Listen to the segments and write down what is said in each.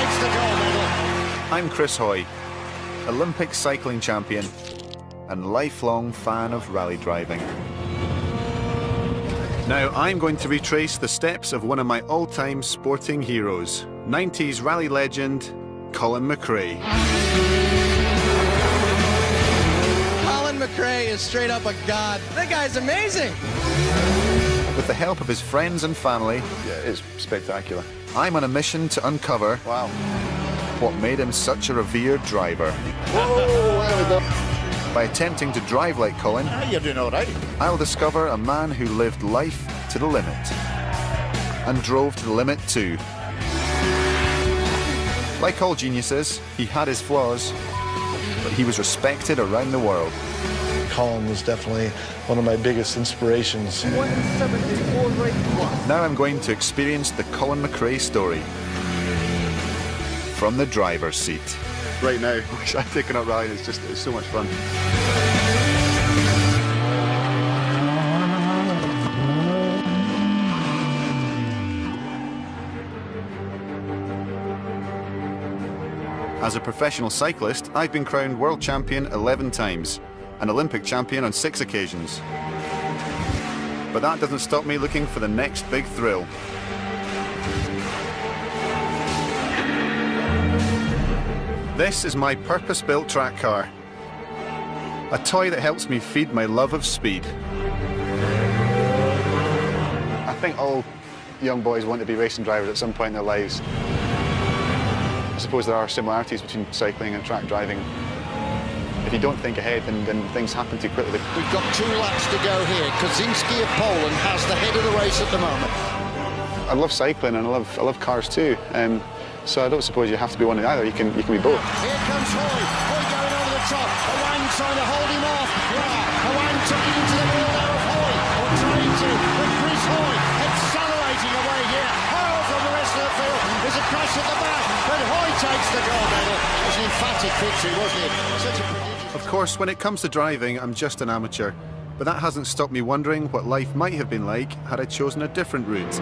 takes the gold medal. I'm Chris Hoy, Olympic cycling champion and lifelong fan of rally driving. Now I'm going to retrace the steps of one of my all-time sporting heroes, 90s rally legend, Colin Mcrae. Colin Mcrae is straight up a god. That guy's amazing. With the help of his friends and family, Yeah, it's spectacular. I'm on a mission to uncover Wow. what made him such a revered driver. Whoa, there we go. By attempting to drive like Colin, You're doing all right. I'll discover a man who lived life to the limit and drove to the limit too. Like all geniuses, he had his flaws, but he was respected around the world. Colin was definitely one of my biggest inspirations. Now I'm going to experience the Colin Mcrae story from the driver's seat. Right now, I've taken up rallying. It's so much fun. As a professional cyclist, I've been crowned world champion 11 times, and Olympic champion on 6 occasions. But that doesn't stop me looking for the next big thrill. This is my purpose-built track car, a toy that helps me feed my love of speed. I think all young boys want to be racing drivers at some point in their lives. I suppose there are similarities between cycling and track driving. If you don't think ahead, then things happen too quickly. We've got 2 laps to go here. Kaczynski of Poland has the head of the race at the moment. I love cycling and I love cars too. So I don't suppose you have to be one or the other. You can be both. Here comes Hoy. Hoy going over the top. Owain trying to hold him off. Owain tucking into the wheel there of Hoy. Or trying to. But Chris Hoy accelerating away here. Hurl from the rest of the field. There's a crash at the back. But Hoy takes the gold medal. It was an emphatic victory, wasn't it? Such a prodigious... Of course, when it comes to driving, I'm just an amateur. But that hasn't stopped me wondering what life might have been like had I chosen a different route.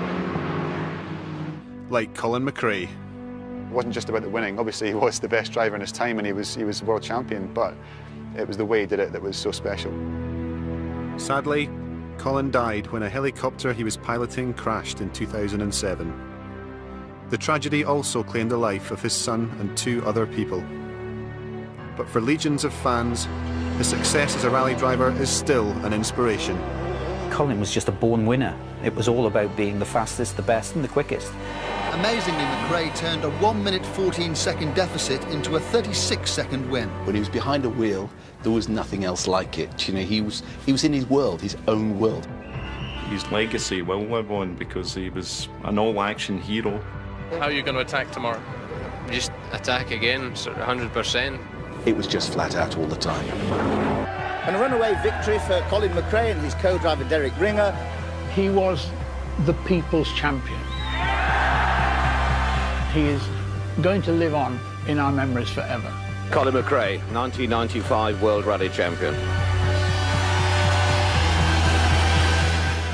Like Colin Mcrae. It wasn't just about the winning. Obviously, he was the best driver in his time and he was world champion, but it was the way he did it that was so special. Sadly, Colin died when a helicopter he was piloting crashed in 2007. The tragedy also claimed the life of his son and 2 other people. But for legions of fans, his success as a rally driver is still an inspiration. Colin was just a born winner. It was all about being the fastest, the best and the quickest. Amazingly, Mcrae turned a 1-minute 14-second deficit into a 36-second win. When he was behind a wheel, there was nothing else like it. You know, he was in his world, his own world. His legacy will live on because he was an all-action hero. How are you going to attack tomorrow? Just attack again, sort of 100%. It was just flat out all the time. And a runaway victory for Colin Mcrae and his co-driver Derek Ringer. He was the people's champion. He is going to live on in our memories forever. Colin Mcrae, 1995 World Rally Champion.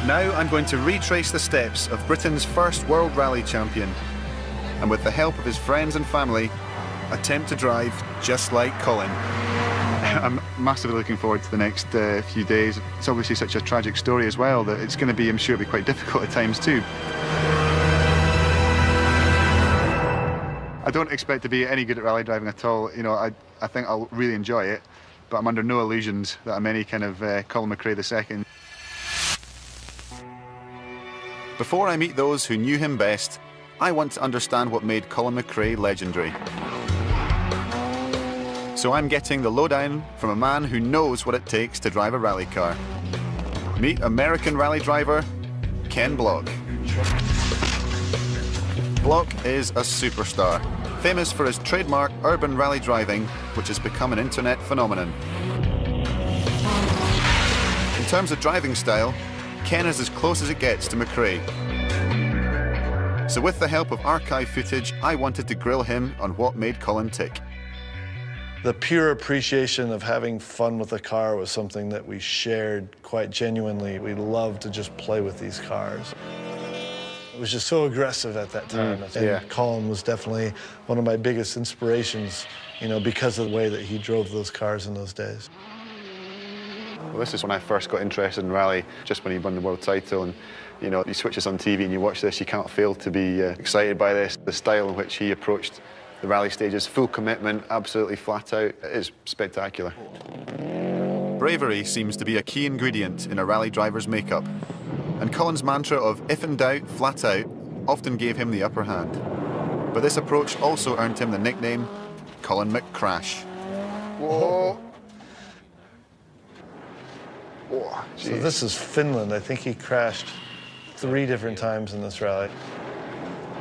Now I'm going to retrace the steps of Britain's first World Rally Champion, and with the help of his friends and family, attempt to drive just like Colin. I'm massively looking forward to the next few days. It's obviously such a tragic story as well that it's going to be, I'm sure, it'll be quite difficult at times too. I don't expect to be any good at rally driving at all. You know, I think I'll really enjoy it, but I'm under no illusions that I'm any kind of Colin Mcrae II. Before I meet those who knew him best, I want to understand what made Colin Mcrae legendary. So I'm getting the lowdown from a man who knows what it takes to drive a rally car. Meet American rally driver, Ken Block. Block is a superstar, famous for his trademark urban rally driving, which has become an internet phenomenon. In terms of driving style, Ken is as close as it gets to Mcrae. So with the help of archive footage, I wanted to grill him on what made Colin tick. The pure appreciation of having fun with the car was something that we shared quite genuinely. We loved to just play with these cars. It was just so aggressive at that time. And Colin was definitely one of my biggest inspirations, you know, because of the way that he drove those cars in those days. Well, this is when I first got interested in rally, just when he won the world title. And, you know, you switch this on TV and you watch this, you can't fail to be excited by this. The style in which he approached the rally stages, full commitment, absolutely flat out. It is spectacular. Bravery seems to be a key ingredient in a rally driver's makeup. And Colin's mantra of if in doubt, flat out, often gave him the upper hand. But this approach also earned him the nickname Colin Mcrae. Whoa. Whoa, so this is Finland. I think he crashed 3 different times in this rally.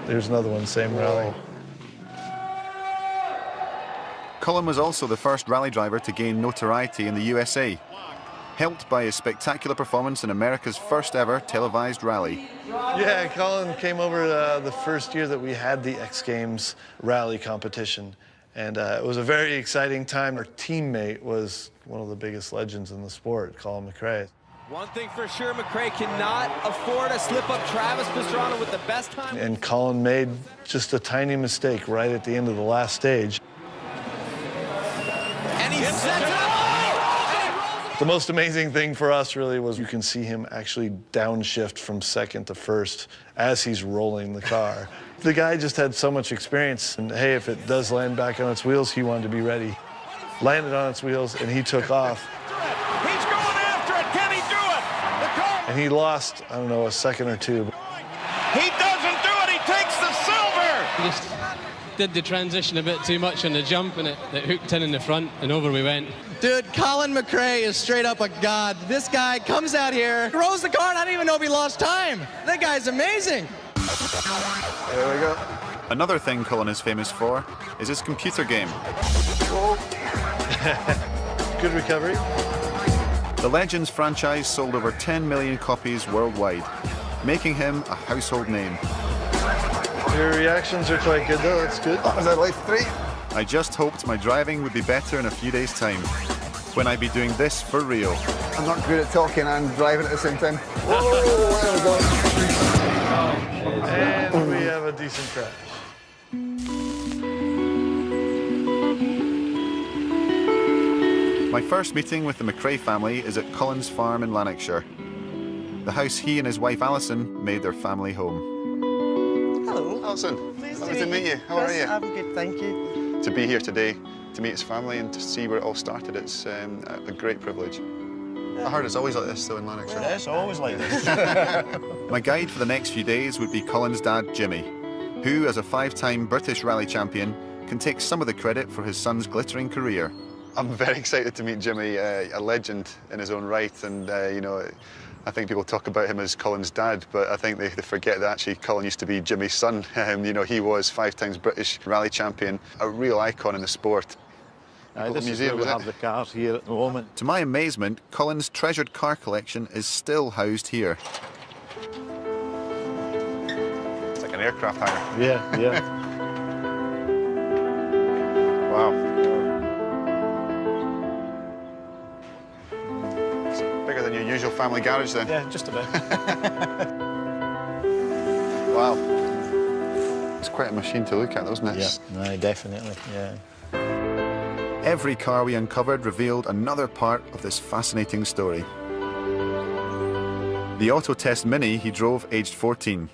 There's another one, same rally. Colin was also the first rally driver to gain notoriety in the USA, helped by his spectacular performance in America's first ever televised rally. Yeah, Colin came over the first year that we had the X Games rally competition. And it was a very exciting time. Our teammate was one of the biggest legends in the sport, Colin Mcrae. One thing for sure, Mcrae cannot afford to slip up Travis Pastrana with the best time. And Colin made just a tiny mistake right at the end of the last stage. And he sets it up! The most amazing thing for us really was you can see him actually downshift from second to first as he's rolling the car. The guy just had so much experience, and hey, if it does land back on its wheels, he wanted to be ready. Landed on its wheels, and he took off. He's going after it. Can he do it? The car. And he lost, I don't know, a second or 2. He doesn't do it. He takes the silver. He just did the transition a bit too much on the jump, and it hooked in the front, and over we went. Dude, Colin Mcrae is straight up a god. This guy comes out here, throws the car, and I don't even know if he lost time. That guy's amazing. There we go. Another thing Colin is famous for is his computer game. Good recovery. The Legends franchise sold over 10 million copies worldwide, making him a household name. Your reactions are quite good, though. That's good. That was at life 3. I just hoped my driving would be better in a few days' time, when I'd be doing this for real. I'm not good at talking and driving at the same time. Whoa, there we go. And we have a decent crash. My first meeting with the Mcrae family is at Colin's farm in Lanarkshire, the house he and his wife Alison made their family home. Hello. Alison, lovely to meet you. How are you? I'm good, thank you. To be here today, to meet his family and to see where it all started, it's a great privilege. I heard it's always like this, though, in Lanarkshire. Well, it's always like this. My guide for the next few days would be Colin's dad, Jimmy, who, as a 5-time British rally champion, can take some of the credit for his son's glittering career. I'm very excited to meet Jimmy, a legend in his own right, and you know, I think people talk about him as Colin's dad, but I think they forget that actually Colin used to be Jimmy's son. You know, he was 5 times British rally champion, a real icon in the sport. This is where we have the cars here at the moment. To my amazement, Colin's treasured car collection is still housed here. It's like an aircraft hangar. Yeah, yeah. Wow. It's bigger than your usual family garage then. Yeah, just about. Wow. It's quite a machine to look at, doesn't it? Yeah, no, definitely, yeah. Every car we uncovered revealed another part of this fascinating story. The Autotest Mini he drove aged 14.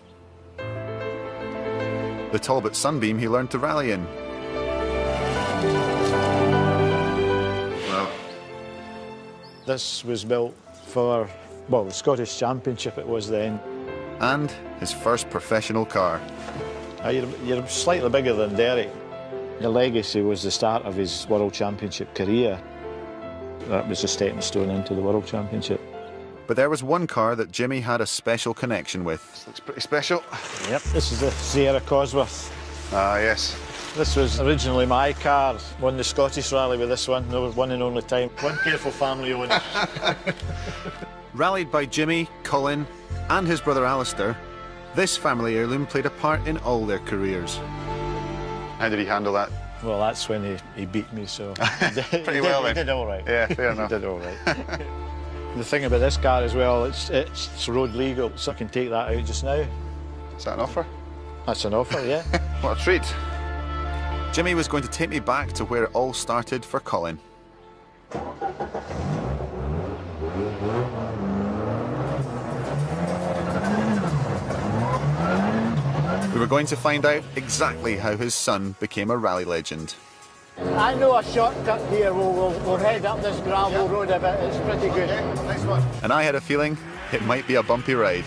The Talbot Sunbeam he learned to rally in. Wow. This was built for, well, the Scottish Championship it was then. And his first professional car. You're slightly bigger than Derek. The legacy was the start of his World Championship career. That was a stepping stone into the World Championship. But there was one car that Jimmy had a special connection with. This looks pretty special. Yep, this is the Sierra Cosworth. Ah, yes. This was originally my car. Won the Scottish Rally with this one. No, one and only time. One careful family owners. Rallied by Jimmy, Colin, and his brother Alistair, this family heirloom played a part in all their careers. How did he handle that? Well, that's when he beat me, so... Pretty well, then. He did all right. Yeah, fair enough. He did all right. The thing about this car as well, it's road legal, so I can take that out just now. Is that an offer? That's an offer, yeah. What a treat. Jimmy was going to take me back to where it all started for Colin. We were going to find out exactly how his son became a rally legend. I know a shortcut here. We'll head up this gravel road a bit. It's pretty good. Okay, nice one. And I had a feeling it might be a bumpy ride.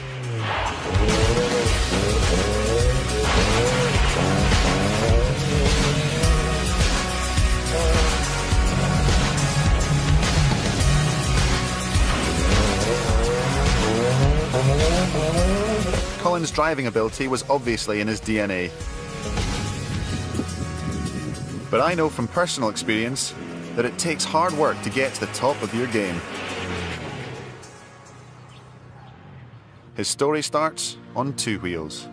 Colin's driving ability was obviously in his DNA. But I know from personal experience that it takes hard work to get to the top of your game. His story starts on two wheels.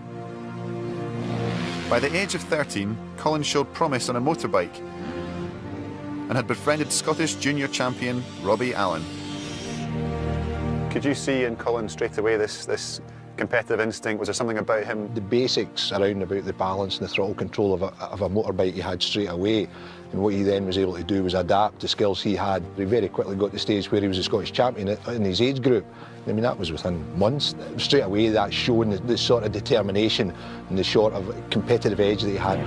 By the age of 13, Colin showed promise on a motorbike and had befriended Scottish junior champion Robbie Allen. Could you see in Colin straight away this competitive instinct? Was there something about him? The basics around about the balance and the throttle control of a motorbike he had straight away, and what he then was able to do was adapt the skills he had. He very quickly got to the stage where he was a Scottish champion in his age group. I mean, that was within months. Straight away, that showing the sort of determination and the sort of competitive edge that he had.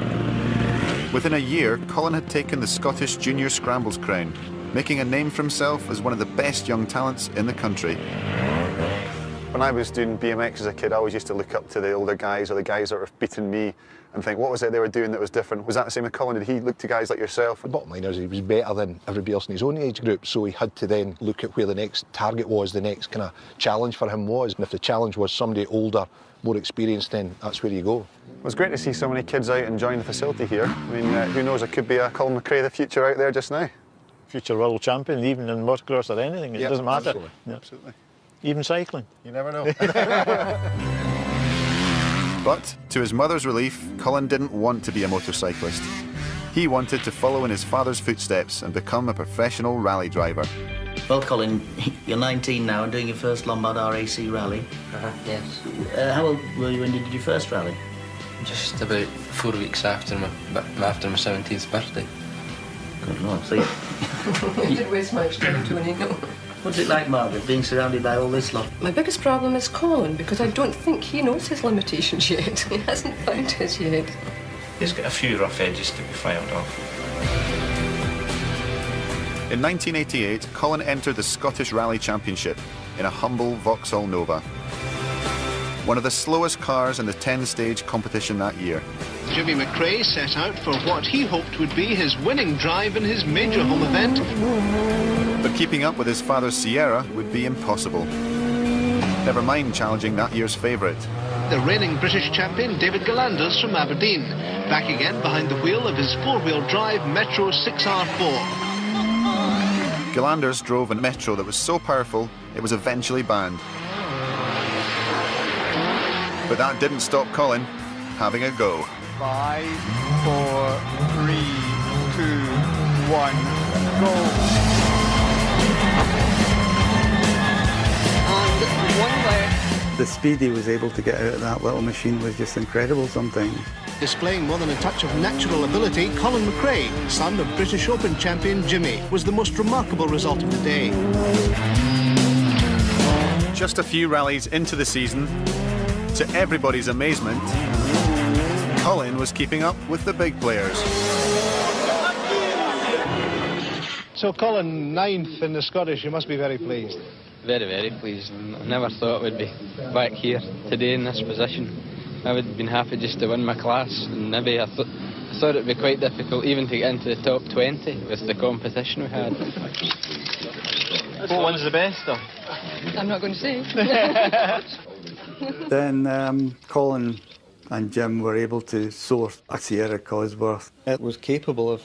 Within a year, Colin had taken the Scottish Junior Scrambles crown, making a name for himself as one of the best young talents in the country. When I was doing BMX as a kid, I always used to look up to the older guys or the guys that were beating me and think, what was it they were doing that was different? Was that the same with Colin? Did he look to guys like yourself? The bottom line is he was better than everybody else in his own age group, so he had to then look at where the next target was, the next kind of challenge for him was. And if the challenge was somebody older, more experienced, then that's where you go. It was great to see so many kids out enjoying the facility here. I mean, who knows, it could be a Colin Mcrae the future out there just now. Future world champion, even in motocross or anything, it doesn't matter. Absolutely. Yeah. Absolutely. Even cycling. You never know. But, to his mother's relief, Colin didn't want to be a motorcyclist. He wanted to follow in his father's footsteps and become a professional rally driver. Well, Colin, you're 19 now and doing your first Lombard RAC rally. Yes. How old were you when you did your first rally? Just about 4 weeks after my 17th birthday. Good Lord, so You didn't waste much time, Tony, no. What's it like, Margaret, being surrounded by all this lot? My biggest problem is Colin, because I don't think he knows his limitations yet. He hasn't found his yet. He's got a few rough edges to be filed off. In 1988, Colin entered the Scottish Rally Championship in a humble Vauxhall Nova. One of the slowest cars in the 10-stage competition that year. Jimmy Mcrae set out for what he hoped would be his winning drive in his major home event. But keeping up with his father's Sierra would be impossible. Never mind challenging that year's favourite. The reigning British champion David Galanders from Aberdeen, back again behind the wheel of his four-wheel drive Metro 6R4. Galanders drove a Metro that was so powerful it was eventually banned. But that didn't stop Colin having a go. 5, 4, 3, 2, 1, go. And one left. The speed he was able to get out of that little machine was just incredible sometimes. Displaying more than a touch of natural ability, Colin Mcrae, son of British Open champion Jimmy, was the most remarkable result of the day. Just a few rallies into the season, to everybody's amazement, Colin was keeping up with the big players. So Colin, 9th in the Scottish, you must be very pleased. Very, very pleased. I never thought we'd be back here today in this position. I would have been happy just to win my class, and maybe I thought it would be quite difficult even to get into the top 20 with the competition we had. What one's the best, though? I'm not going to say. Then Colin and Jim were able to source a Sierra Cosworth. It was capable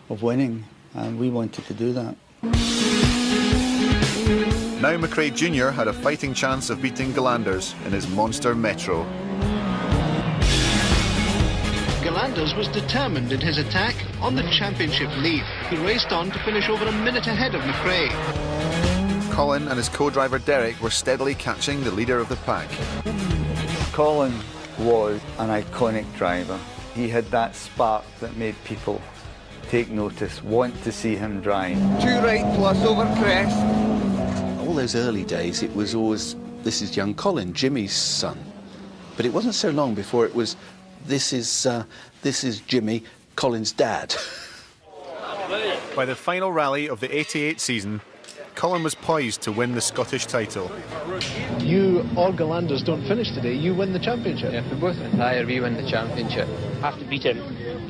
of winning, and we wanted to do that. Now Mcrae Jr. had a fighting chance of beating Galanders in his monster Metro. Galanders was determined in his attack on the championship lead. He raced on to finish over a minute ahead of Mcrae. Colin and his co-driver Derek were steadily catching the leader of the pack. Colin was an iconic driver. He had that spark that made people take notice, want to see him drive. 2 right plus over crest. All those early days, it was always, this is young Colin, Jimmy's son. But it wasn't so long before it was, this is Jimmy, Colin's dad. By the final rally of the 88 season, Colin was poised to win the Scottish title. You or Galanders don't finish today, you win the championship. Yeah, if we both retire, we win the championship. Have to beat him,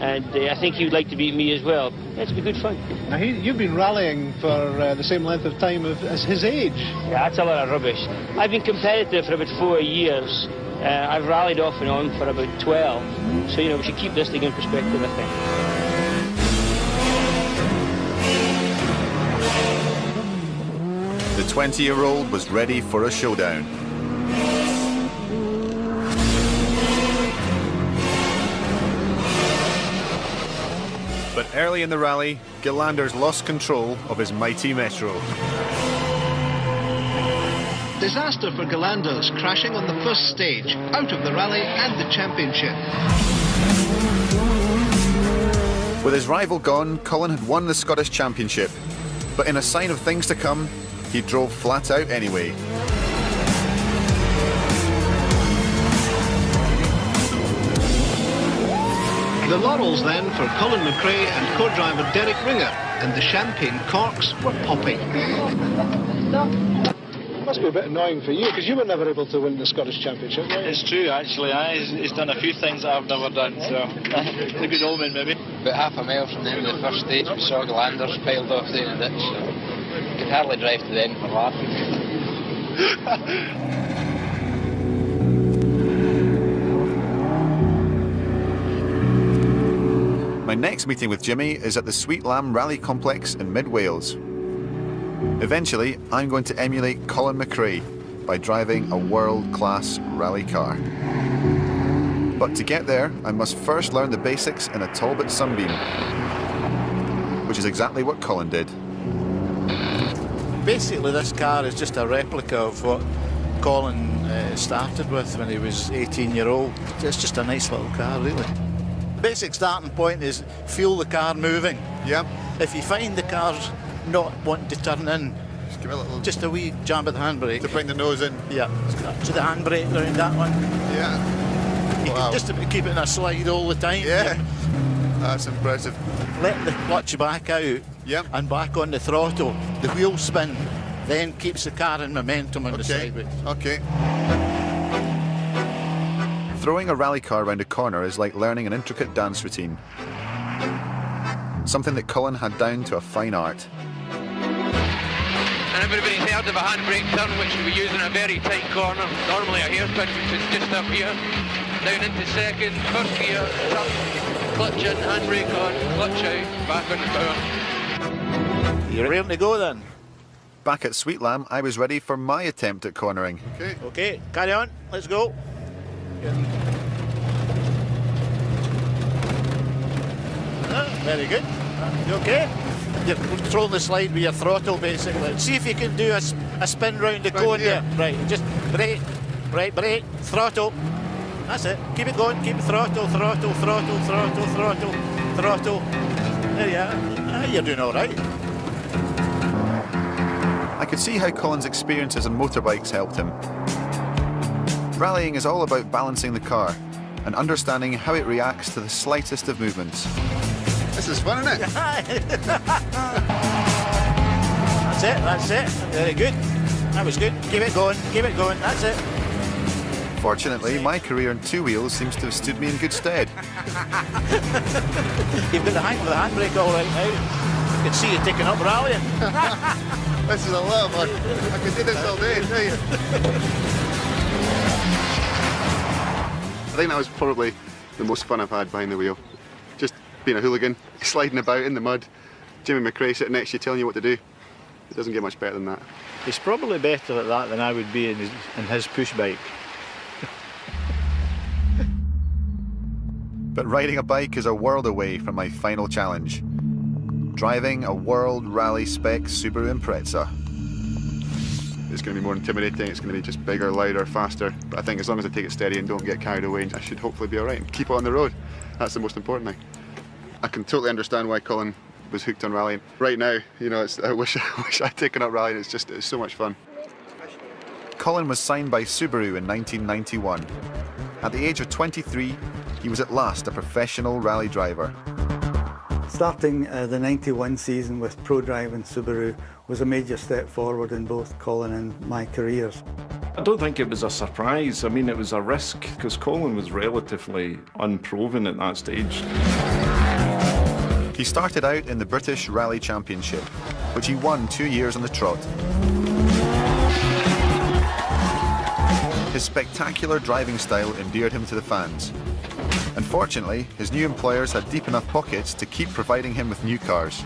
and I think he would like to beat me as well. It'll be good fun. Now, you've been rallying for the same length of time as his age. Yeah, that's a lot of rubbish. I've been competitive for about 4 years. I've rallied off and on for about 12. So, we should keep this thing in perspective, I think. The 20-year-old was ready for a showdown. But early in the rally, Galanders lost control of his mighty Metro. Disaster for Galanders, crashing on the first stage, out of the rally and the championship. With his rival gone, Colin had won the Scottish Championship. But in a sign of things to come, he drove flat out anyway. The laurels then for Colin Mcrae and co-driver Derek Ringer, and the champagne corks were popping. It must be a bit annoying for you, because you were never able to win the Scottish Championship, were you? It's true, actually. He's done a few things that I've never done, so a good omen, maybe. About half a mile from the end of the first stage, we saw Galanders piled off down the ditch, so could hardly drive to the end for laughing. My next meeting with Jimmy is at the Sweet Lamb Rally Complex in mid-Wales. Eventually, I'm going to emulate Colin Mcrae by driving a world-class rally car. But to get there, I must first learn the basics in a Talbot Sunbeam, which is exactly what Colin did. Basically, this car is just a replica of what Colin started with when he was 18-year-old. It's just a nice little car, really. Basic starting point is feel the car moving. Yeah. If you find the car's not wanting to turn in, just give it a little... Just a wee jab at the handbrake. To bring the nose in? Yeah. To the handbrake around that one. Yeah. Wow. Just to keep it in a slide all the time. Yeah. That's impressive. Let the clutch back out. Yep. And back on the throttle. The wheel spin then keeps the car in momentum on the sideways. Okay. Throwing a rally car around a corner is like learning an intricate dance routine. Something that Colin had down to a fine art. And everybody's heard of a handbrake turn, which we use in a very tight corner. Normally a hairpin, which is just up here. Down into second, first gear, turn, clutch in, handbrake on, clutch out, back on the power. You're ready to go then? Back at Sweet Lamb, I was ready for my attempt at cornering. Okay, carry on, let's go. Very good. You okay? You're controlling the slide with your throttle, basically. See if you can do a spin round the cone here. Right, just brake, right, brake, throttle. That's it. Keep it going, keep throttle, throttle, throttle, throttle, throttle, throttle. There you are. You're doing all right. I could see how Colin's experiences on motorbikes helped him. Rallying is all about balancing the car and understanding how it reacts to the slightest of movements. This is fun, isn't it? That's it. Very good. That was good. Keep it going, that's it. Fortunately, my career on two wheels seems to have stood me in good stead. You've got the hang of the handbrake all right now. I can see you taking up rallying. This is a lot of fun. I could do this all day, tell you. I think that was probably the most fun I've had behind the wheel. Just being a hooligan, sliding about in the mud, Jimmy Mcrae sitting next to you telling you what to do. It doesn't get much better than that. He's probably better at that than I would be in his push bike. But riding a bike is a world away from my final challenge. Driving a World Rally Spec Subaru Impreza. it's going to be more intimidating, it's going to be just bigger, louder, faster. But I think as long as I take it steady and don't get carried away, I should hopefully be all right and keep it on the road. That's the most important thing. I can totally understand why Colin was hooked on rallying. Right now, you know, I wish I'd taken up rallying. It's so much fun. Colin was signed by Subaru in 1991. At the age of 23, he was at last a professional rally driver. Starting the 91 season with ProDrive and Subaru was a major step forward in both Colin and my careers. I don't think it was a surprise. I mean, it was a risk because Colin was relatively unproven at that stage. He started out in the British Rally Championship, which he won 2 years on the trot. His spectacular driving style endeared him to the fans. Unfortunately, his new employers had deep enough pockets to keep providing him with new cars.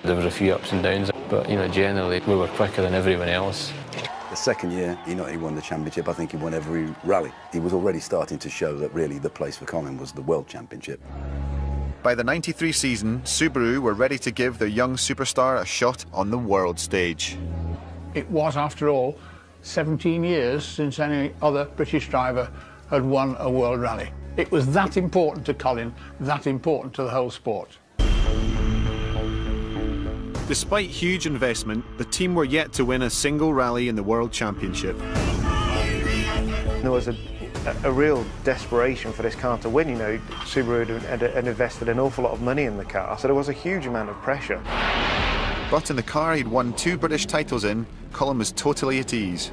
There were a few ups and downs, but generally we were quicker than everyone else. The second year, he not only won the championship, I think he won every rally. He was already starting to show that really the place for Colin was the World Championship. By the 93 season, Subaru were ready to give their young superstar a shot on the world stage. It was, after all, 17 years since any other British driver had won a world rally. It was that important to Colin, that important to the whole sport. Despite huge investment, the team were yet to win a single rally in the World Championship. There was a real desperation for this car to win. You know, Subaru had invested an awful lot of money in the car, so there was a huge amount of pressure. But in the car he'd won 2 British titles in, Colin was totally at ease.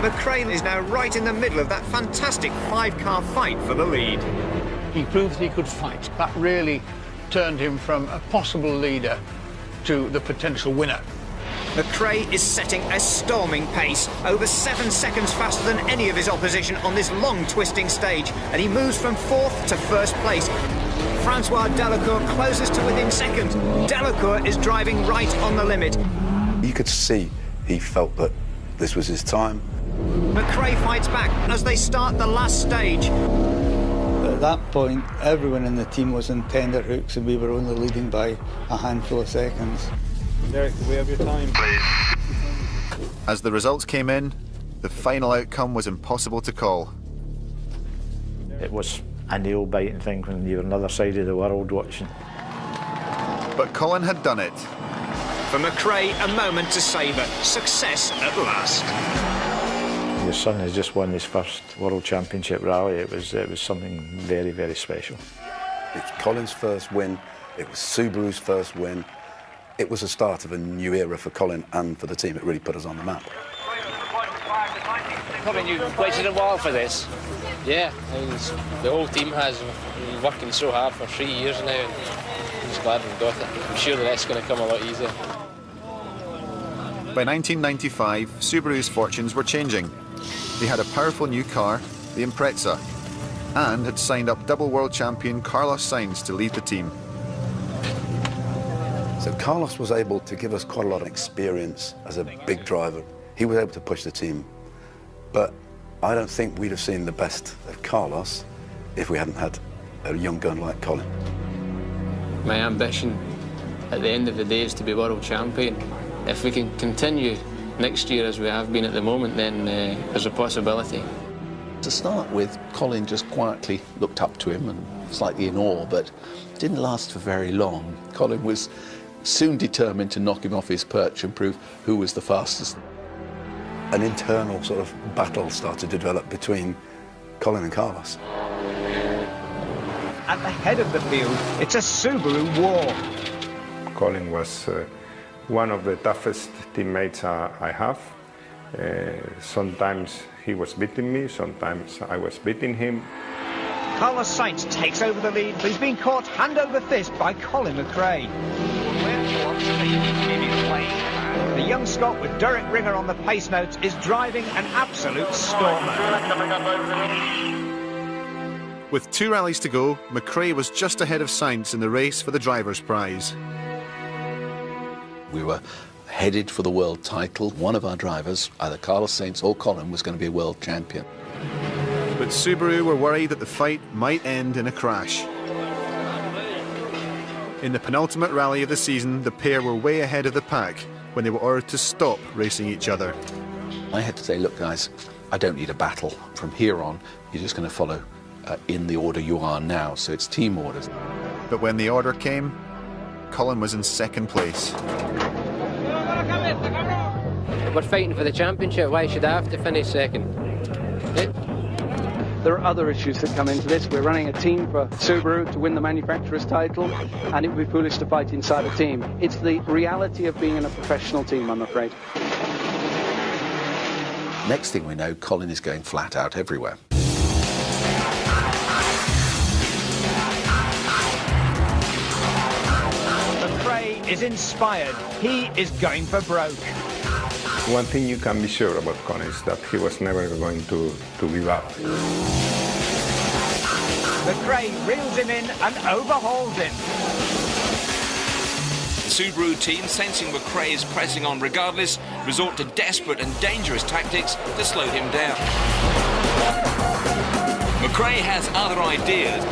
Mcrae is now right in the middle of that fantastic 5-car fight for the lead. He proved he could fight. That really turned him from a possible leader to the potential winner. Mcrae is setting a storming pace, over 7 seconds faster than any of his opposition on this long twisting stage, and he moves from 4th to 1st place. Francois Delacour closes to within second. Delacour is driving right on the limit. You could see he felt that this was his time. Mcrae fights back as they start the last stage. At that point, everyone in the team was in tender hooks and we were only leading by a handful of seconds. Derek, do we have your time, please? As the results came in, the final outcome was impossible to call. It was a nail-biting thing when you were on the other side of the world watching. But Colin had done it. For Mcrae, a moment to savour. Success at last. Your son has just won his first World Championship rally. It was something very, very special. It's Colin's first win. It was Subaru's first win. It was the start of a new era for Colin and for the team. It really put us on the map. Colin, you've waited a while for this. Yeah, the whole team has been working so hard for 3 years now, and I'm just glad we've got it. I'm sure the rest's going to come a lot easier. By 1995, Subaru's fortunes were changing. They had a powerful new car, the Impreza, and had signed up double world champion Carlos Sainz to lead the team. So Carlos was able to give us quite a lot of experience as a big driver. He was able to push the team, but I don't think we'd have seen the best of Carlos if we hadn't had a young gun like Colin. My ambition at the end of the day is to be world champion. If we can continue next year as we have been at the moment, then there's a possibility. To start with, Colin just quietly looked up to him and slightly in awe, but it didn't last for very long. Colin was soon determined to knock him off his perch and prove who was the fastest. An internal sort of battle started to develop between Colin and Carlos. At the head of the field, it's a Subaru war. Colin was one of the toughest teammates I have. Sometimes he was beating me, sometimes I was beating him. Carlos Sainz takes over the lead, but he's been caught hand over fist by Colin Mcrae. The young Scot with Derek Ringer on the pace notes is driving an absolute stormer. With 2 rallies to go, Mcrae was just ahead of Sainz in the race for the driver's prize. We were headed for the world title. One of our drivers, either Carlos Sainz or Colin, was going to be a world champion. But Subaru were worried that the fight might end in a crash. In the penultimate rally of the season, the pair were way ahead of the pack when they were ordered to stop racing each other. I had to say, look guys, I don't need a battle. From here on, you're just going to follow in the order you are now, so it's team orders. But when the order came, Colin was in second place. We're fighting for the championship. Why should I have to finish second? There are other issues that come into this. We're running a team for Subaru to win the manufacturer's title, and it would be foolish to fight inside a team. It's the reality of being in a professional team, I'm afraid. Next thing we know, Colin is going flat out everywhere. Mcrae is inspired. He is going for broke. One thing you can be sure about Colin is that he was never going to give up. Mcrae reels him in and overhauls him. The Subaru team, sensing Mcrae is pressing on regardless, resort to desperate and dangerous tactics to slow him down. Mcrae has other ideas.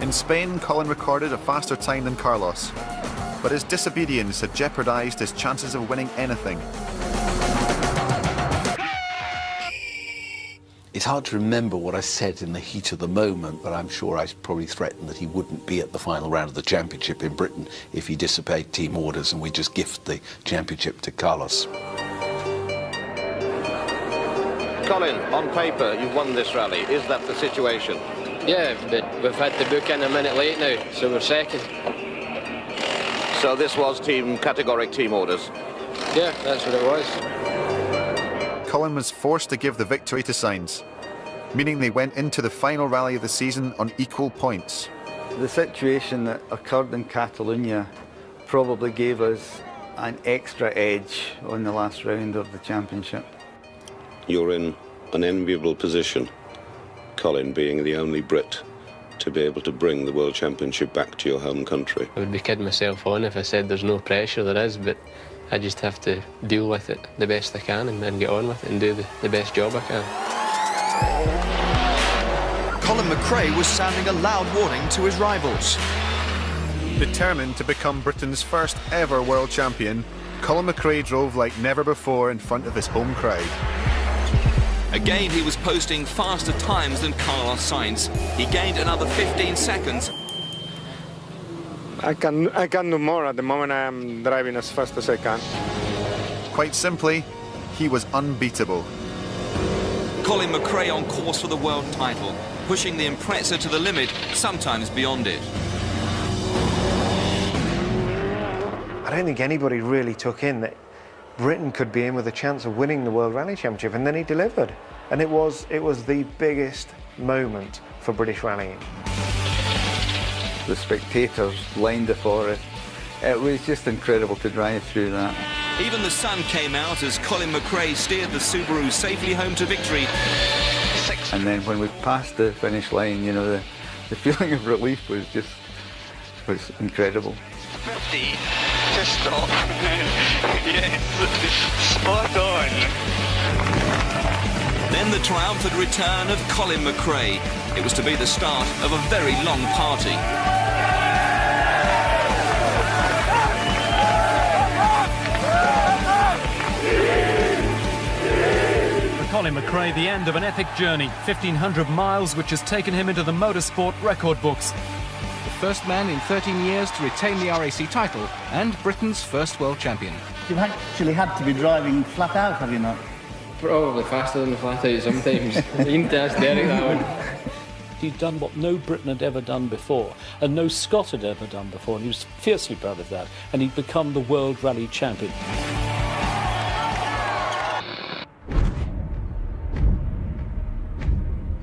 In Spain, Colin recorded a faster time than Carlos, but his disobedience had jeopardised his chances of winning anything. It's hard to remember what I said in the heat of the moment, but I'm sure I probably threatened that he wouldn't be at the final round of the championship in Britain if he disobeyed team orders and we just gift the championship to Carlos. Colin, on paper, you've won this rally. Is that the situation? Yeah, but we've had to book in a minute late now, so we're second. So this was categoric team orders? Yeah, that's what it was. Colin was forced to give the victory to Sainz, meaning they went into the final rally of the season on equal points. The situation that occurred in Catalonia probably gave us an extra edge on the last round of the championship. You're in an enviable position, Colin, being the only Brit to be able to bring the World Championship back to your home country. I would be kidding myself on if I said there's no pressure. There is, but I just have to deal with it the best I can and then get on with it and do the best job I can. Colin Mcrae was sounding a loud warning to his rivals. Determined to become Britain's first ever world champion, Colin Mcrae drove like never before in front of his home crowd. Again, he was posting faster times than Carlos Sainz. He gained another 15 seconds. I can do more. At the moment, I am driving as fast as I can. Quite simply, he was unbeatable. Colin Mcrae on course for the world title, pushing the Impreza to the limit, sometimes beyond it. I don't think anybody really took in that Britain could be in with a chance of winning the World Rally Championship, and then he delivered. And it was the biggest moment for British rallying. The spectators lined it for it. It was just incredible to drive through that. Even the sun came out as Colin Mcrae steered the Subaru safely home to victory. And then when we passed the finish line, you know, the feeling of relief was incredible. 50 to stop. Yes, spot on. Then the triumphant return of Colin Mcrae. It was to be the start of a very long party. For Colin Mcrae, the end of an epic journey, 1,500 miles, which has taken him into the motorsport record books. The first man in 13 years to retain the RAC title and Britain's first world champion. You've actually had to be driving flat out, have you not? Probably faster than the flat out sometimes. You need to ask Derek that one. He'd done what no Briton had ever done before, and no Scot had ever done before, and he was fiercely proud of that, and he'd become the World Rally Champion.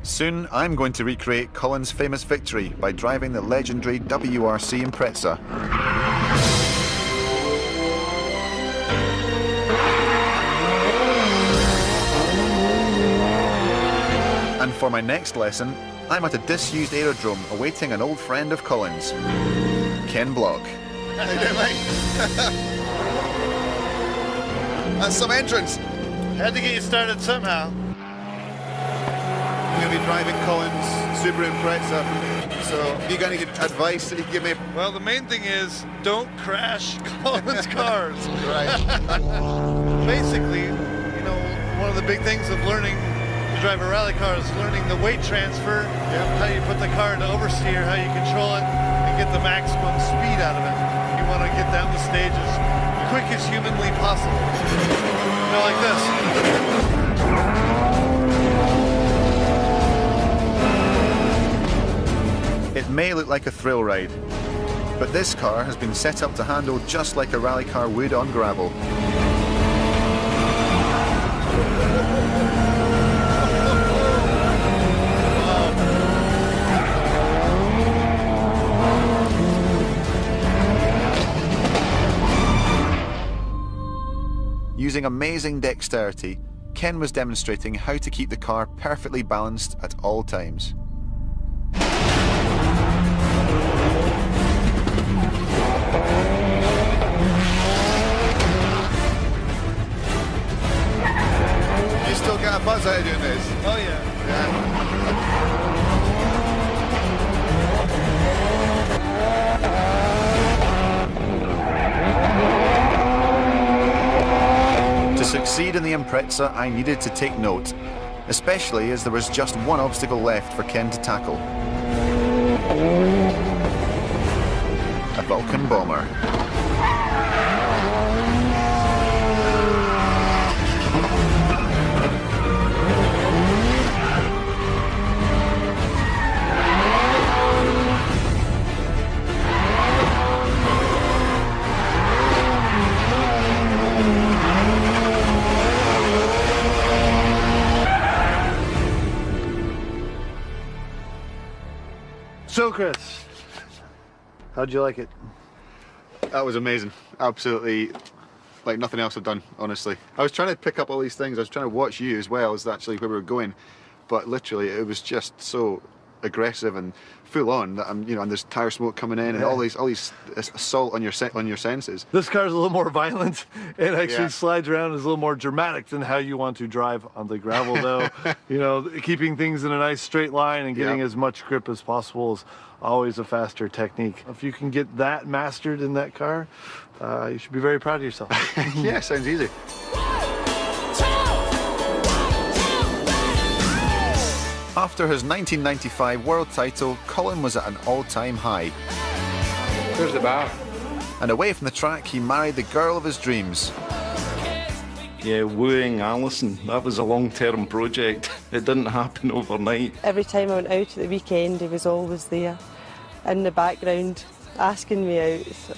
Soon, I'm going to recreate Colin's famous victory by driving the legendary WRC Impreza. And for my next lesson, I'm at a disused aerodrome awaiting an old friend of Colin's, Ken Block. How you doing, mate? That's some entrance. Had to get you started somehow. I'm going to be driving Colin's Subaru Impreza, so have you got any advice that you can give me? Well, the main thing is don't crash Colin's cars. Right. Basically, you know, one of the big things of learning to drive a rally car is learning the weight transfer, how you put the car into oversteer, how you control it, and get the maximum speed out of it. You want to get down the stage as quick as humanly possible. You know, like this. It may look like a thrill ride, but this car has been set up to handle just like a rally car would on gravel. Using amazing dexterity, Ken was demonstrating how to keep the car perfectly balanced at all times. You still get a buzz out of doing this? Oh yeah. To succeed in the Impreza, I needed to take note, especially as there was just one obstacle left for Ken to tackle. A Vulcan bomber. So, Chris, how'd you like it? That was amazing. Absolutely, like nothing else I've done, honestly. I was trying to pick up all these things. I was trying to watch you as well as actually where we were going, but literally it was just so aggressive and full on that I'm, you know, and there's tire smoke coming in and all these assault on your senses. This car's a little more violent. It actually slides around, is a little more dramatic than how you want to drive on the gravel, though. You know, keeping things in a nice straight line and getting as much grip as possible is always a faster technique. If you can get that mastered in that car, you should be very proud of yourself. Yeah, sounds easy. After his 1995 world title, Colin was at an all-time high. There's the bar. And away from the track, he married the girl of his dreams. Yeah, wooing Alison, that was a long-term project. It didn't happen overnight. Every time I went out at the weekend, he was always there, in the background, asking me out. So.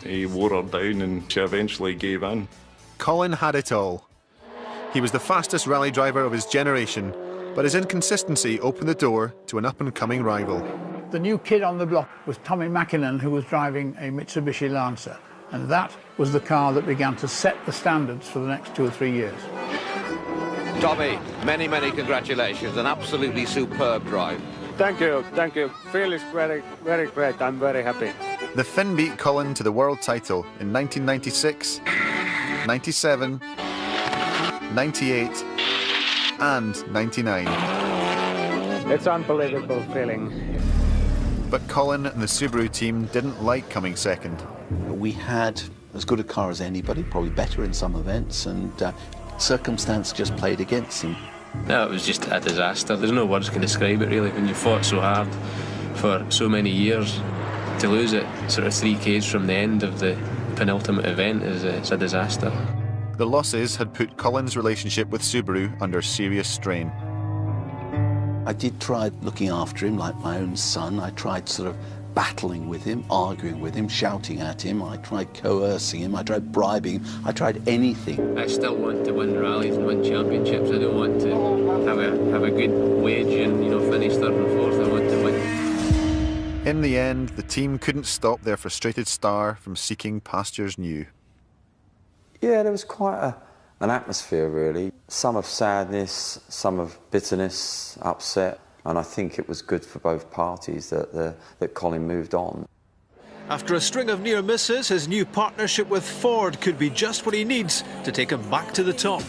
He wore her down and she eventually gave in. Colin had it all. He was the fastest rally driver of his generation, but his inconsistency opened the door to an up-and-coming rival. The new kid on the block was Tommy Mäkinen, who was driving a Mitsubishi Lancer, and that was the car that began to set the standards for the next 2 or 3 years. Tommy, many, many congratulations. An absolutely superb drive. Thank you, thank you. Feels very, very great. I'm very happy. The Finn beat Colin to the world title in 1996, 97, 98, and 99. It's unbelievable feeling. But Colin and the Subaru team didn't like coming second. We had as good a car as anybody, probably better in some events, and circumstance just played against him. No, it was just a disaster. There's no words can describe it, really. When you fought so hard for so many years, to lose it sort of 3 Ks from the end of the penultimate event is a disaster. The losses had put Colin's relationship with Subaru under serious strain. I did try looking after him like my own son. I tried sort of battling with him, arguing with him, shouting at him. I tried coercing him. I tried bribing him. I tried anything. I still want to win rallies and win championships. I don't want to have a good wage and, you know, finish 3rd and 4th. I want to win. In the end, the team couldn't stop their frustrated star from seeking pastures new. Yeah, there was quite an atmosphere, really. Some of sadness, some of bitterness, upset, and I think it was good for both parties that Colin moved on. After a string of near misses, his new partnership with Ford could be just what he needs to take him back to the top.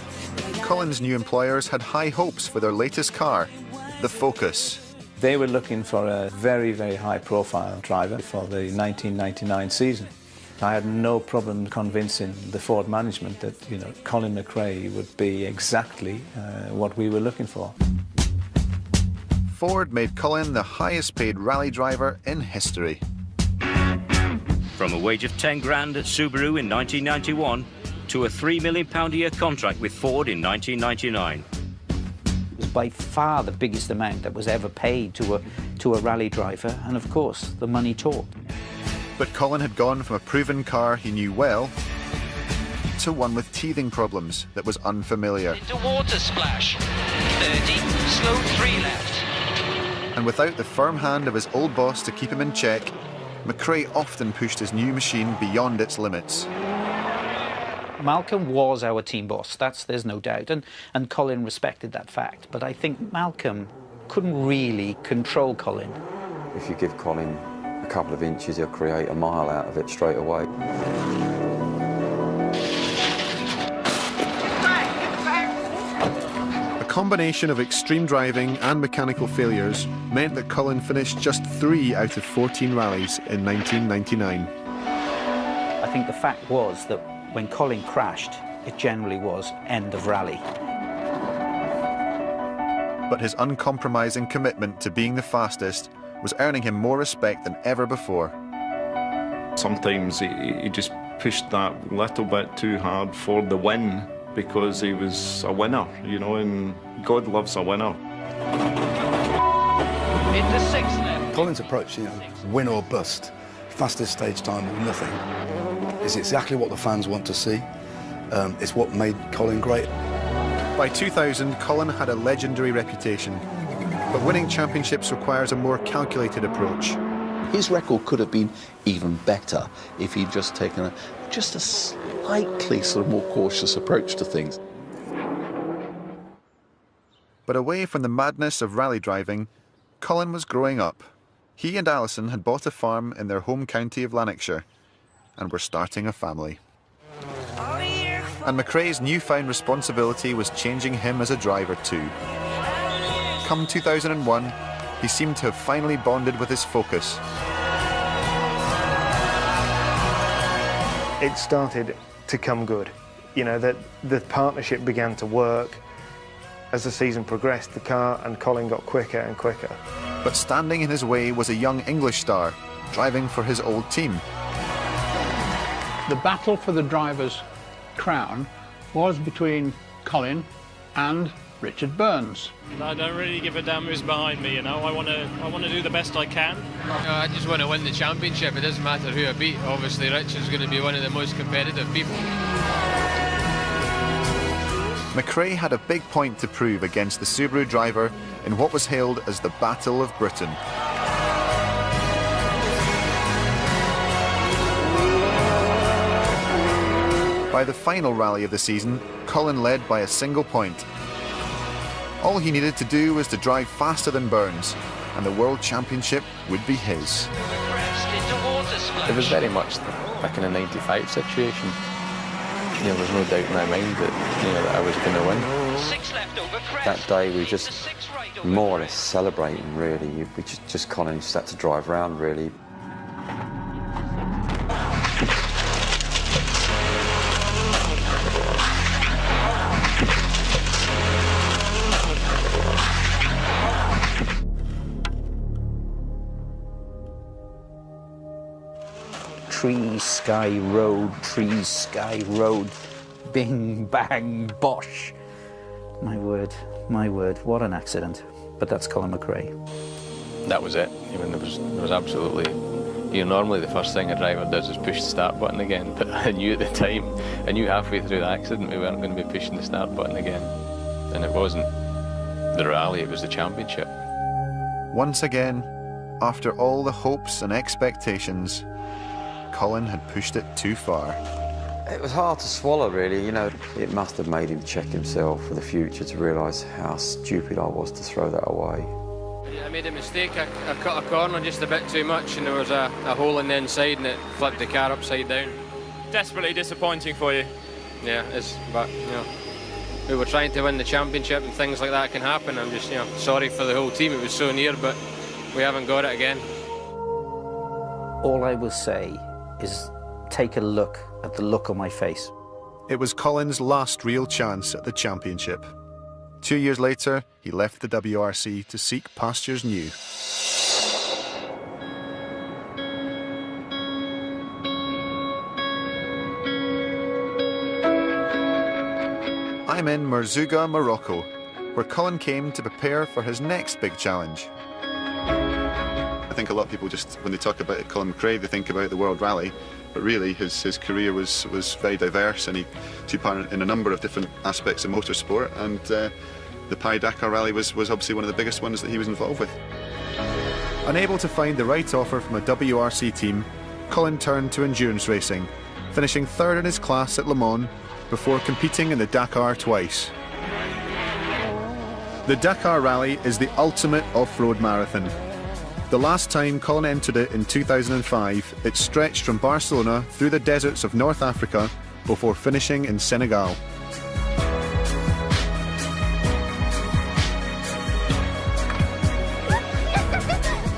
Colin's new employers had high hopes for their latest car, the focus. They were looking for a very, very high-profile driver for the 1999 season. I had no problem convincing the Ford management that, you know, Colin Mcrae would be exactly what we were looking for. Ford made Colin the highest-paid rally driver in history. From a wage of 10 grand at Subaru in 1991 to a £3 million a year contract with Ford in 1999. It was by far the biggest amount that was ever paid to a rally driver, and of course the money talked. But Colin had gone from a proven car he knew well to one with teething problems that was unfamiliar. Into water splash. 30, slow 3 left. And without the firm hand of his old boss to keep him in check, Mcrae often pushed his new machine beyond its limits. Malcolm was our team boss, there's no doubt, and Colin respected that fact. But I think Malcolm couldn't really control Colin. If you give Colin a couple of inches, he'll create a mile out of it straight away. A combination of extreme driving and mechanical failures meant that Colin finished just 3 out of 14 rallies in 1999. I think the fact was that when Colin crashed, it generally was end of rally. But his uncompromising commitment to being the fastest was earning him more respect than ever before. Sometimes he just pushed that little bit too hard for the win because he was a winner, you know, and God loves a winner. Into 6 left. Colin's approach, you know, win or bust, fastest stage time or nothing, is exactly what the fans want to see. It's what made Colin great. By 2000, Colin had a legendary reputation. But winning championships requires a more calculated approach. His record could have been even better if he'd just taken a slightly sort of more cautious approach to things. But away from the madness of rally driving, Colin was growing up. He and Alison had bought a farm in their home county of Lanarkshire and were starting a family. And Mcrae's newfound responsibility was changing him as a driver too. Come 2001, he seemed to have finally bonded with his focus. It started to come good. You know, that the partnership began to work. As the season progressed, the car and Colin got quicker and quicker. But standing in his way was a young English star, driving for his old team. The battle for the driver's crown was between Colin and Richard Burns. I don't really give a damn who's behind me, you know. I want to do the best I can. I just want to win the championship. It doesn't matter who I beat. Obviously, Richard's going to be one of the most competitive people. Mcrae had a big point to prove against the Subaru driver in what was hailed as the Battle of Britain. By the final rally of the season, Colin led by a single point. All he needed to do was to drive faster than Burns, and the World Championship would be his. It was very much like in a 95 situation. You know, there's no doubt in my mind that, you know, that I was going to win. That day we just more or less celebrating, really. We just Colin just had to drive around, really. Trees, sky, road, bing, bang, bosh. My word, what an accident. But that's Colin Mcrae. That was it. I mean, there was absolutely, you know, normally the first thing a driver does is push the start button again, but I knew at the time, I knew halfway through the accident we weren't going to be pushing the start button again. And it wasn't the rally, it was the championship. Once again, after all the hopes and expectations, Colin had pushed it too far. It was hard to swallow, really. You know, it must have made him check himself for the future to realise how stupid I was to throw that away. I made a mistake. I cut a corner just a bit too much, and there was a hole in the inside, and it flipped the car upside down. Desperately disappointing for you. Yeah, it's, but, you know, we were trying to win the championship and things like that can happen. I'm just, sorry for the whole team. It was so near, but we haven't got it again. All I will say is take a look at the look on my face. It was Colin's last real chance at the championship. 2 years later, he left the WRC to seek pastures new. I'm in Merzouga, Morocco, where Colin came to prepare for his next big challenge. I think a lot of people just, when they talk about Colin Mcrae, they think about the World Rally, but really his career was very diverse, and he took part in a number of different aspects of motorsport, and the Paris-Dakar Rally was obviously one of the biggest ones that he was involved with. Unable to find the right offer from a WRC team, Colin turned to endurance racing, finishing third in his class at Le Mans before competing in the Dakar twice. The Dakar Rally is the ultimate off-road marathon. The last time Colin entered it in 2005, it stretched from Barcelona through the deserts of North Africa before finishing in Senegal.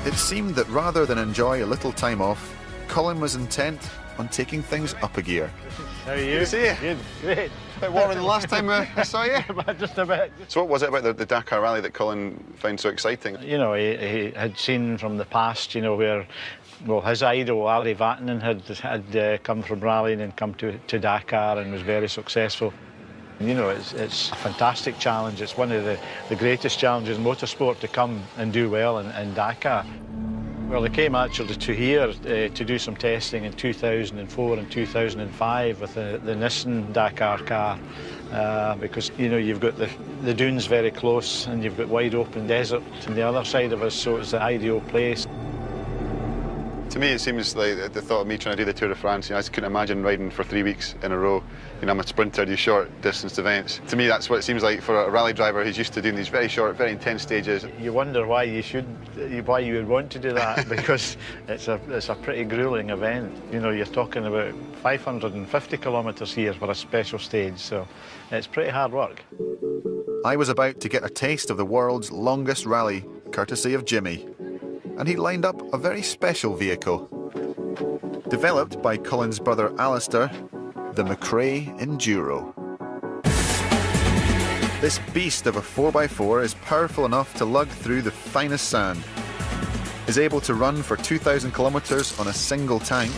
It seemed that rather than enjoy a little time off, Colin was intent on taking things up a gear. How are you? Good to see you. Good, great. A bit warmer than the last time I saw you. Just a bit. So what was it about the Dakar Rally that Colin found so exciting? He had seen from the past, where, well, his idol, Ali Vatanen, had come from rallying and come to Dakar and was very successful. It's a fantastic challenge. It's one of the greatest challenges in motorsport to come and do well in Dakar. Well, they came actually to here to do some testing in 2004 and 2005 with the Nissan Dakar car because, you've got the dunes very close and you've got wide open desert on the other side of us, so it's the ideal place. To me, it seems like the thought of me trying to do the Tour de France, I just couldn't imagine riding for 3 weeks in a row. I'm a sprinter, I do short distance events. To me, that's what it seems like for a rally driver who's used to doing these very short, very intense stages. You wonder why you would want to do that, because it's a pretty gruelling event. You're talking about 550 kilometres here for a special stage, so it's pretty hard work. I was about to get a taste of the world's longest rally, courtesy of Jimmy. And he lined up a very special vehicle. Developed by Colin's brother Alistair, the Mcrae Enduro. This beast of a 4x4 is powerful enough to lug through the finest sand, is able to run for 2,000 kilometres on a single tank,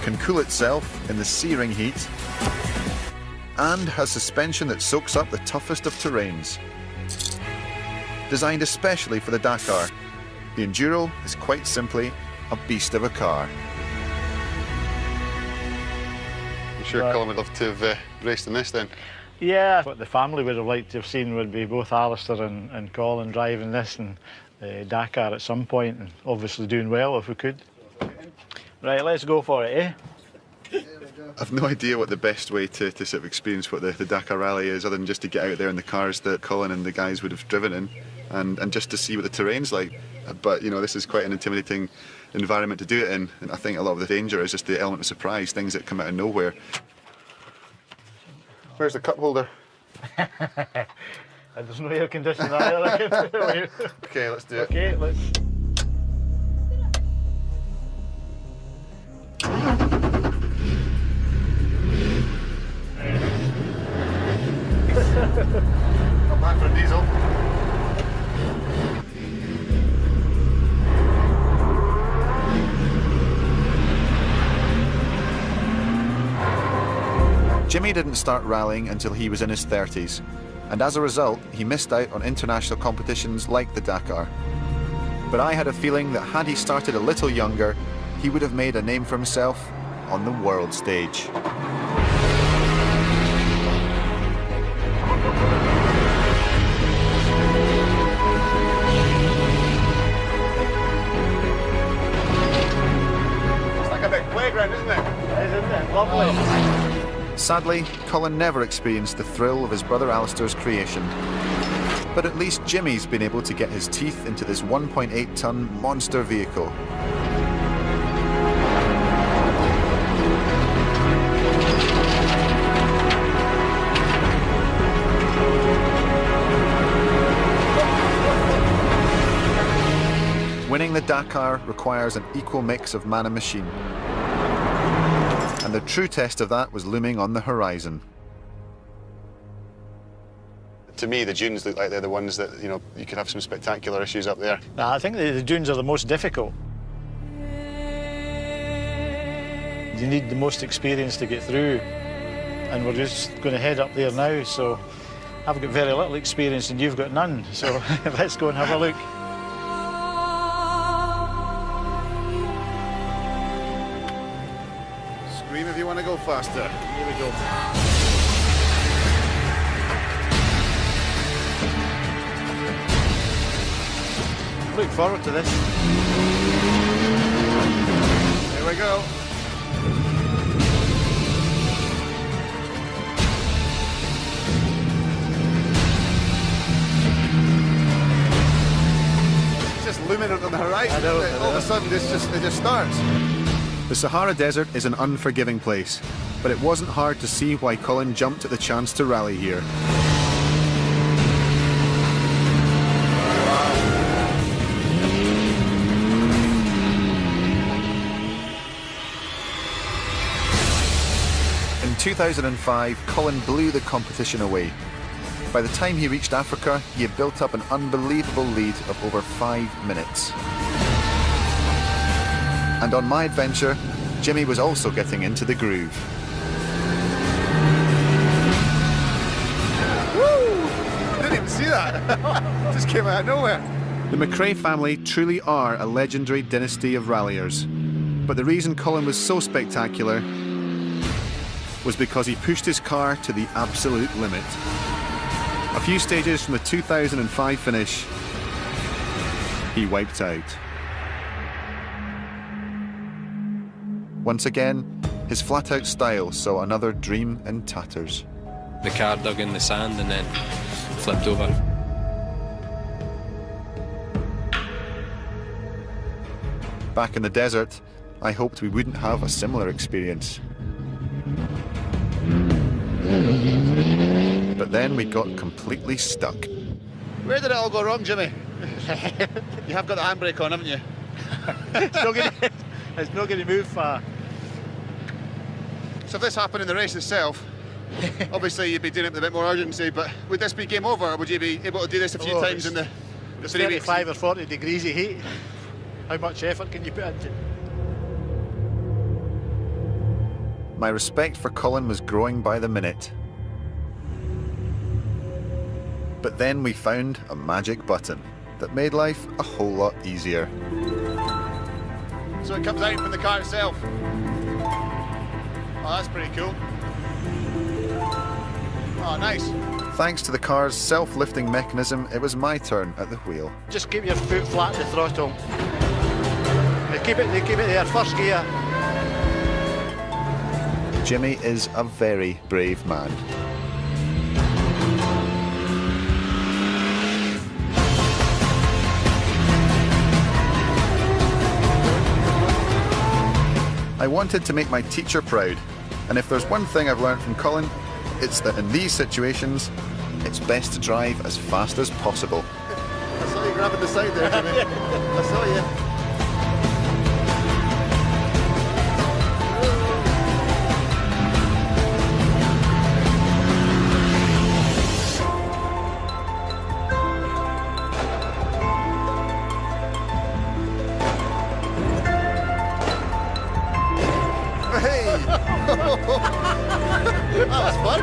can cool itself in the searing heat, and has suspension that soaks up the toughest of terrains. Designed especially for the Dakar, the Enduro is quite simply a beast of a car. I'm sure Colin would love to have raced in this then. Yeah, what the family would have liked to have seen would be both Alistair and Colin driving this and Dakar at some point, and obviously doing well if we could. Right, let's go for it, eh? I've no idea what the best way to sort of experience what the Dakar Rally is, other than just to get out there in the cars that Colin and the guys would have driven in, and just to see what the terrain's like. But this is quite an intimidating environment to do it in, and I think a lot of the danger is just the element of surprise, things that come out of nowhere. Where's the cup holder? There's no air conditioning either. Okay, let's do it. Okay, let's. Not bad for a diesel. Jimmy didn't start rallying until he was in his 30s, and as a result, he missed out on international competitions like the Dakar. But I had a feeling that had he started a little younger, he would have made a name for himself on the world stage. It's like a big playground, isn't it? It is, isn't it? Lovely. Sadly, Colin never experienced the thrill of his brother Alistair's creation. But at least Jimmy's been able to get his teeth into this 1.8-ton monster vehicle. Winning the Dakar requires an equal mix of man and machine. And the true test of that was looming on the horizon. To me, the dunes look like they're the ones that, you know, you could have some spectacular issues up there. I think the dunes are the most difficult. You need the most experience to get through, and we're just going to head up there now, so I've got very little experience and you've got none, so let's go and have a look. Scream if you want to go faster. Here we go. Look forward to this. Here we go. Just looming on the horizon. All of a sudden, it just starts. The Sahara Desert is an unforgiving place, but it wasn't hard to see why Colin jumped at the chance to rally here. In 2005, Colin blew the competition away. By the time he reached Africa, he had built up an unbelievable lead of over 5 minutes. And on my adventure, Jimmy was also getting into the groove. Woo! I didn't even see that. Just came out of nowhere. The Mcrae family truly are a legendary dynasty of ralliers. But the reason Colin was so spectacular was because he pushed his car to the absolute limit. A few stages from the 2005 finish, he wiped out. Once again, his flat-out style saw another dream in tatters. The car dug in the sand and then flipped over. Back in the desert, I hoped we wouldn't have a similar experience. But then we got completely stuck. Where did it all go wrong, Jimmy? You have got the handbrake on, haven't you? It's not going to move far. So if this happened in the race itself, obviously you'd be doing it with a bit more urgency, but would this be game over, or would you be able to do this a few times in the 3 weeks? 35 or 40 degrees of heat. How much effort can you put into it? My respect for Colin was growing by the minute. But then we found a magic button that made life a whole lot easier. So it comes out from the car itself. Oh, that's pretty cool. Oh, nice. Thanks to the car's self-lifting mechanism, it was my turn at the wheel. Just keep your foot flat to the throttle. They keep it there, first gear. Jimmy is a very brave man. I wanted to make my teacher proud, and if there's one thing I've learned from Colin, it's that in these situations, it's best to drive as fast as possible. I saw you grabbing the side there, Jimmy. I saw you. That was fun.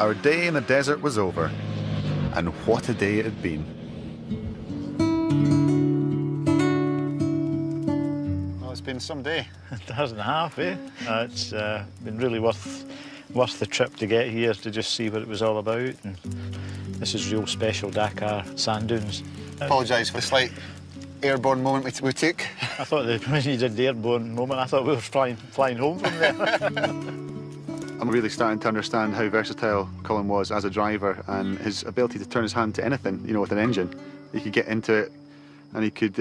Our day in the desert was over, and what a day it had been. Well, it's been some day. It hasn't half, eh? It's been really worth the trip to get here to just see what it was all about. And this is real special Dakar sand dunes. Apologise for the slight airborne moment we took. I thought that when you did the airborne moment, I thought we were flying home from there. I'm really starting to understand how versatile Colin was as a driver, and his ability to turn his hand to anything, you know, with an engine. He could get into it, and he could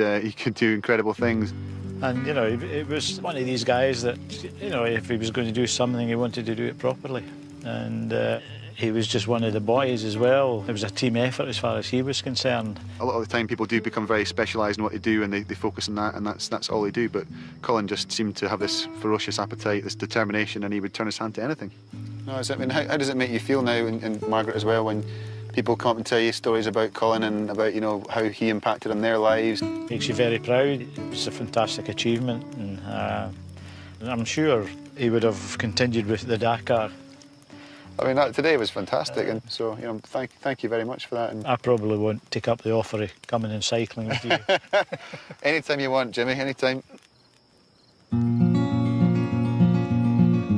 do incredible things. And, you know, it was one of these guys that, you know, if he was going to do something, he wanted to do it properly. and he was just one of the boys as well. It was a team effort as far as he was concerned. A lot of the time people do become very specialised in what they do, and they focus on that, and that's all they do. But Colin just seemed to have this ferocious appetite, this determination, and he would turn his hand to anything. No, I mean, how does it make you feel now, and Margaret as well, when people come up and tell you stories about Colin and about, you know, how he impacted on their lives? Makes you very proud. It's a fantastic achievement, and I'm sure he would have continued with the Dakar. I mean, today was fantastic, and so, you know, thank you very much for that. And I probably won't take up the offer of coming and cycling with you. Anytime you want, Jimmy, anytime.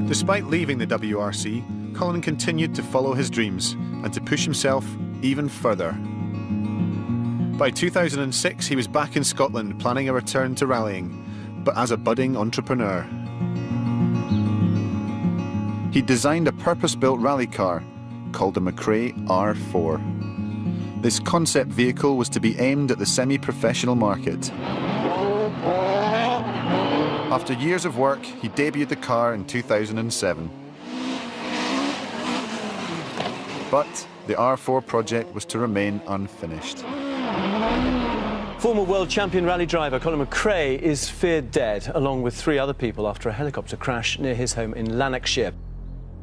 Despite leaving the WRC, Colin continued to follow his dreams and to push himself even further. By 2006, he was back in Scotland planning a return to rallying, but as a budding entrepreneur. He designed a purpose-built rally car called the Mcrae R4. This concept vehicle was to be aimed at the semi-professional market. After years of work, he debuted the car in 2007. But the R4 project was to remain unfinished. Former world champion rally driver Colin Mcrae is feared dead, along with 3 other people after a helicopter crash near his home in Lanarkshire.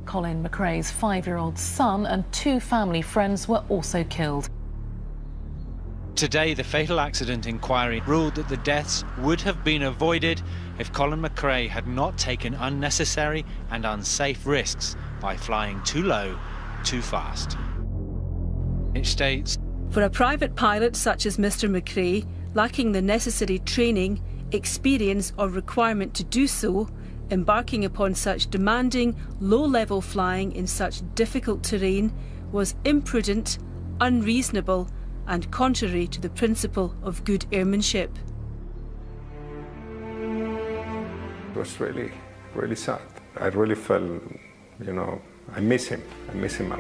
Colin Mcrae's 5-year-old son and 2 family friends were also killed. Today, the fatal accident inquiry ruled that the deaths would have been avoided if Colin Mcrae had not taken unnecessary and unsafe risks by flying too low, too fast. It states, "For a private pilot such as Mr. Mcrae, lacking the necessary training, experience or requirement to do so, embarking upon such demanding, low-level flying in such difficult terrain was imprudent, unreasonable and contrary to the principle of good airmanship." It was really, really sad. I really felt, you know, I miss him a lot.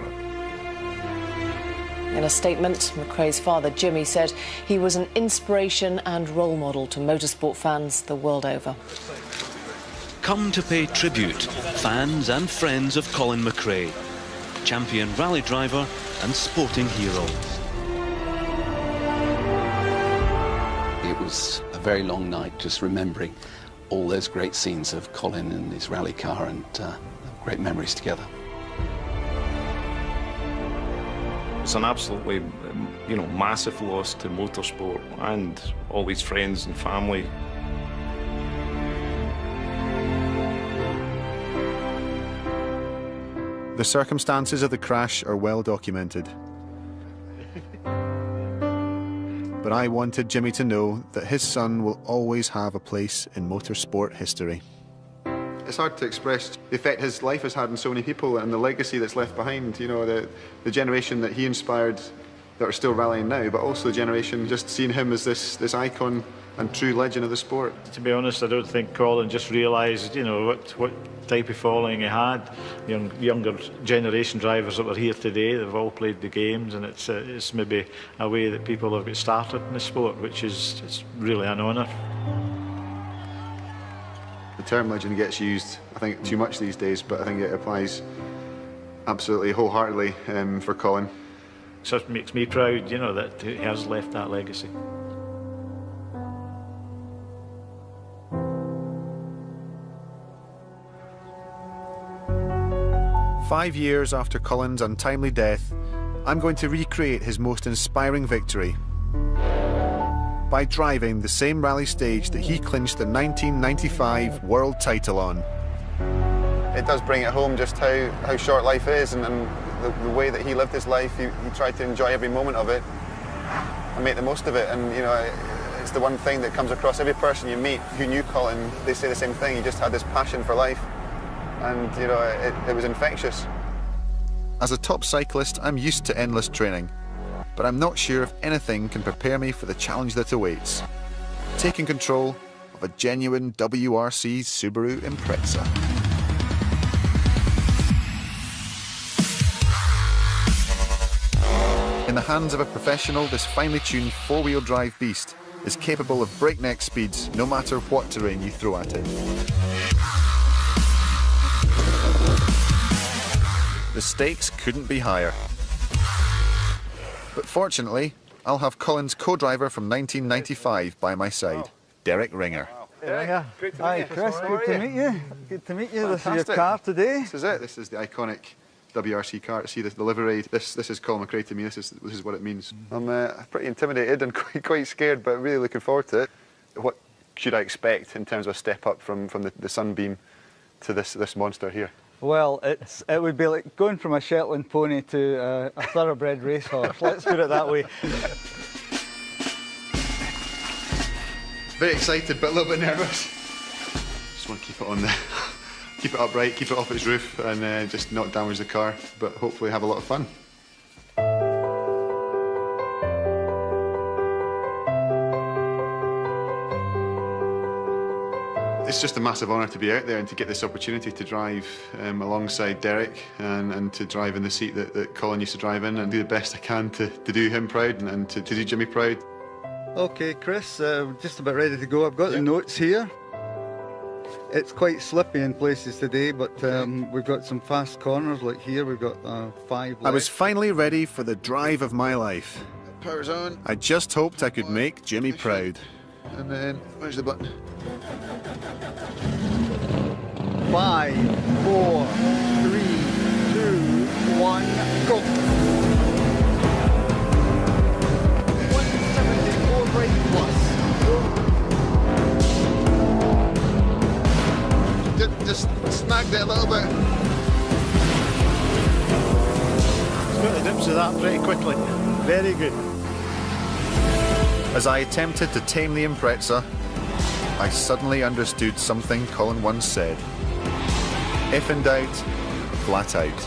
In a statement, Mcrae's father, Jimmy, said he was an inspiration and role model to motorsport fans the world over. Come to pay tribute, fans and friends of Colin Mcrae, champion rally driver and sporting hero. It was a very long night, just remembering all those great scenes of Colin and his rally car, and great memories together. It's an absolutely, you know, massive loss to motorsport and all his friends and family. The circumstances of the crash are well documented. But I wanted Jimmy to know that his son will always have a place in motorsport history. It's hard to express the effect his life has had on so many people and the legacy that's left behind. You know, the generation that he inspired that are still rallying now, but also the generation just seeing him as this icon and true legend of the sport. To be honest, I don't think Colin just realised, you know, what type of following he had. Younger generation drivers that were here today, they've all played the games, and it's maybe a way that people have got started in the sport, which is it's really an honour. The term legend gets used, I think, too much these days, but I think it applies absolutely wholeheartedly for Colin. So it makes me proud, you know, that he has left that legacy. "5 years after Colin's untimely death, I'm going to recreate his most inspiring victory by driving the same rally stage that he clinched the 1995 world title on." It does bring it home just how short life is, and the way that he lived his life. He tried to enjoy every moment of it and make the most of it. And, you know, it's the one thing that comes across every person you meet who knew Colin. They say the same thing. He just had this passion for life, and, you know, it was infectious. As a top cyclist, I'm used to endless training, but I'm not sure if anything can prepare me for the challenge that awaits: taking control of a genuine WRC Subaru Impreza. In the hands of a professional, this finely tuned four-wheel drive beast is capable of breakneck speeds no matter what terrain you throw at it. The stakes couldn't be higher. But fortunately, I'll have Colin's co-driver from 1995 by my side, Derek Ringer. Hi, Chris. Good to meet you. Good to meet you. Fantastic. This is your car today. This is it. This is the iconic WRC car. To see the livery. This is Colin Mcrae to me. This is what it means. I'm pretty intimidated and quite scared, but really looking forward to it. What should I expect in terms of a step up from the Sunbeam to this monster here? Well, it would be like going from a Shetland pony to a thoroughbred racehorse. Let's put it that way. Very excited, but a little bit nervous. Just want to keep it keep it upright, keep it off its roof, and just not damage the car, but hopefully have a lot of fun. It's just a massive honour to be out there and to get this opportunity to drive alongside Derek and to drive in the seat that Colin used to drive in and do the best I can to do him proud and to do Jimmy proud. OK, Chris, just about ready to go. I've got the notes here. It's quite slippy in places today, but we've got some fast corners like here. We've got 5 left. I was finally ready for the drive of my life. Power's on. I just hoped I could make Jimmy proud. And then, where's the button? 5, 4, 3, 2, 1, go! 174 brake plus. Just snagged it a little bit. Got the dips of that pretty quickly. Very good. As I attempted to tame the Impreza, I suddenly understood something Colin once said. If in doubt, flat out.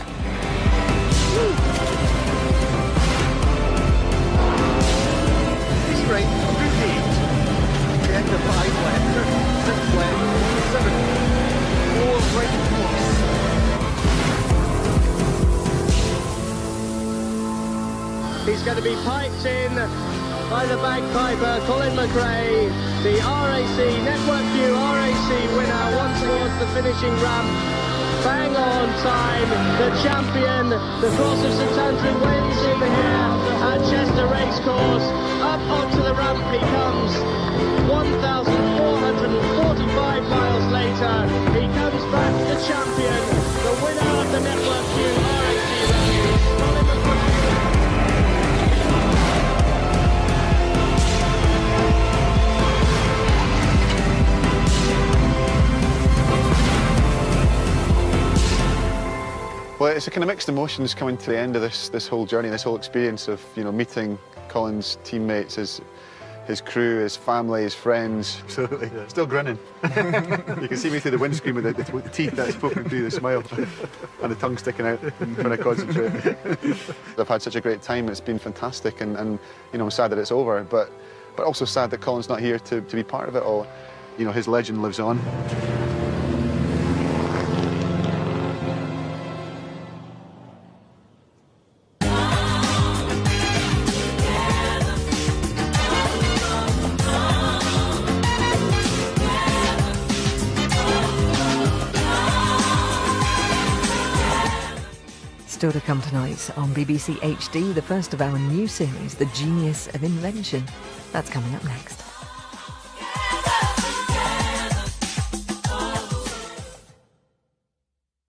He's right, 108. The end of 5 left, 6 left, 7, 4 right plus. He's going to be piped in by the bagpiper, Colin Mcrae, the RAC, Network View RAC winner, once towards the finishing ramp. Bang on time, the champion, the Cross of St Andrew wins in here at Chester Racecourse. Up onto the ramp he comes, 1,445 miles later. He comes back the champion, the winner of the Network View RAC Rally, Colin Mcrae. Well, it's a kind of mixed emotions coming to the end of this whole journey, this whole experience of meeting Colin's teammates, his crew, his family, his friends. Absolutely, yeah. Still grinning. You can see me through the windscreen with the teeth that's poking through the smile and the tongue sticking out when I concentrate. I've had such a great time. It's been fantastic, and I'm sad that it's over, but also sad that Colin's not here to be part of it all. His legend lives on. Still to come tonight on BBC HD, the first of our new series, The Genius of Invention. That's coming up next.